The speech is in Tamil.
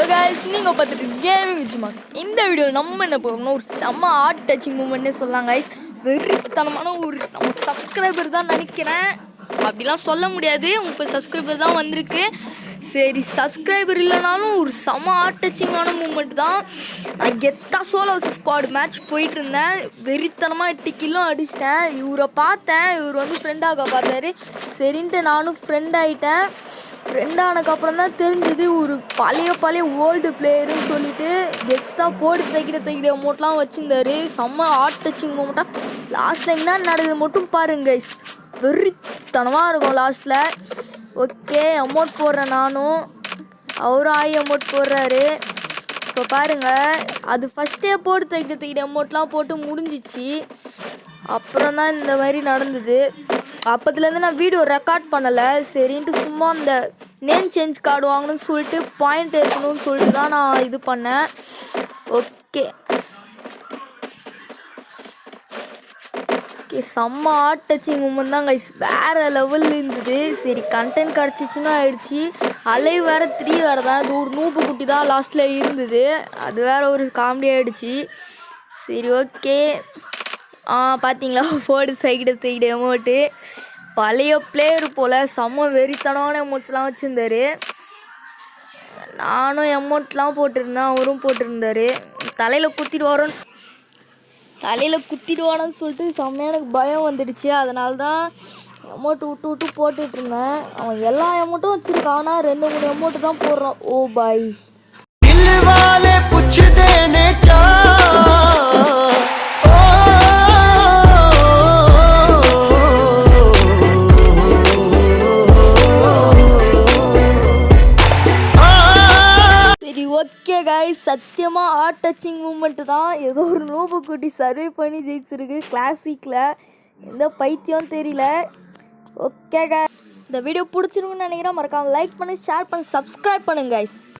ஹலோ கைஸ், நீங்கள் பார்த்துட்டு கேமிங் வித் மாஸ். இந்த வீடியோவில் நம்ம என்ன போகணும்னா ஒரு செம்ம ஹார்ட் டச்சிங் மூமெண்ட்னே சொல்லலாம் கைஸ். வெறித்தனமான ஒரு நம்ம சப்ஸ்கிரைபர் தான் நினைக்கிறேன், அப்படிலாம் சொல்ல முடியாது, 30 சப்ஸ்கிரைபர் தான் வந்திருக்கு. சரி, சப்ஸ்கிரைபர் இல்லைனாலும் ஒரு செம்ம ஹார்ட் டச்சிங்கான மூமெண்ட் தான். நான் கெத்தா சோலோ ஸ்குவாட் மேட்ச் போயிட்டு இருந்தேன், வெறித்தனமாக 8 கிலோ அடிச்சிட்டேன். இவரை பார்த்தேன், இவர் வந்து ஃப்ரெண்டாக பார்த்தாரு, சரின்ட்டு நானும் ஃப்ரெண்ட் ஆகிட்டேன். ஃப்ரெண்ட் ஆனதுக்கப்புறம் தான் தெரிஞ்சுது ஒரு பழைய ஓல்டு பிளேயருன்னு சொல்லிட்டு. கெத்தாக போட்டு தைக்கிற அமௌண்ட்லாம் வச்சுருந்தாரு. செம்ம ஹார்ட் டச்சிங் மூமெண்ட்டாக. லாஸ்ட் டைம் தான் நடந்தது மட்டும் பாருங்க கைஸ், வெறித்தனமாக இருக்கும் லாஸ்ட்டில். ஓகே, அமௌண்ட் போடுறேன் நானும், அவரும் அமௌண்ட் போடுறாரு. இப்போ பாருங்கள், அது ஃபஸ்ட்டே போட்டு தைக்கிற அமௌண்ட்லாம் போட்டு முடிஞ்சிச்சு. அப்புறம் தான் இந்த மாதிரி நடந்தது. அப்போத்துலேருந்து நான் வீடியோ ரெக்கார்ட் பண்ணலை, சரின்ட்டு சும்மா அந்த நேம் சேஞ்ச் கார்டு வாங்கணும்னு சொல்லிட்டு பாயிண்ட் இருக்கணும்னு சொல்லிட்டு தான் நான் இது பண்ணேன். ஓகே, செம்ம ஹார்ட் டச்சிங் மூமெண்ட் தான் கைஸ், வேறு லெவலில் இருந்தது. சரி, கண்டென்ட் கிடச்சிச்சுன்னு ஆயிடுச்சு. அலை வேறு 3 வேறு தான், இது ஒரு நூப்பு குட்டி தான் லாஸ்ட்டில் இருந்தது, அது வேறு ஒரு காமெடி ஆகிடுச்சு. சரி, ஓகே. பார்த்தீங்களா, போர்டு சைக்கிட அமௌண்ட்டு. பழைய பிளேயர் போல் செம்ம வெறித்தனமான அமௌண்ட்ஸ்லாம் வச்சுருந்தாரு. நானும் அமௌண்ட்லாம் போட்டிருந்தேன், அவரும் போட்டிருந்தாரு. தலையில் குத்திடுவானு சொல்லிட்டு செம்மையாக எனக்கு பயம் வந்துடுச்சு. அதனால தான் அமௌண்ட் விட்டு போட்டுட்டு இருந்தேன். அவன் எல்லா அமௌண்ட்டும் வச்சுருக்கான், ஆனால் 2-3 அமௌண்ட்டு தான் போடுறான். ஓ பாய், ஓகே கைஸ், சத்தியமாக ஹார்ட் டச்சிங் மூமெண்ட்டு தான். ஏதோ ஒரு நோபு குட்டி சர்வே பண்ணி ஜெயிச்சிருக்கு கிளாசிக்கில், எந்த பைத்தியம் தெரியல. ஓகே கைஸ், இந்த வீடியோ பிடிச்சிருக்குன்னு நினைக்கிறேன். மறக்காமல் லைக் பண்ணி, ஷேர் பண்ணி, சப்ஸ்கிரைப் பண்ணுங்க கைஸ்.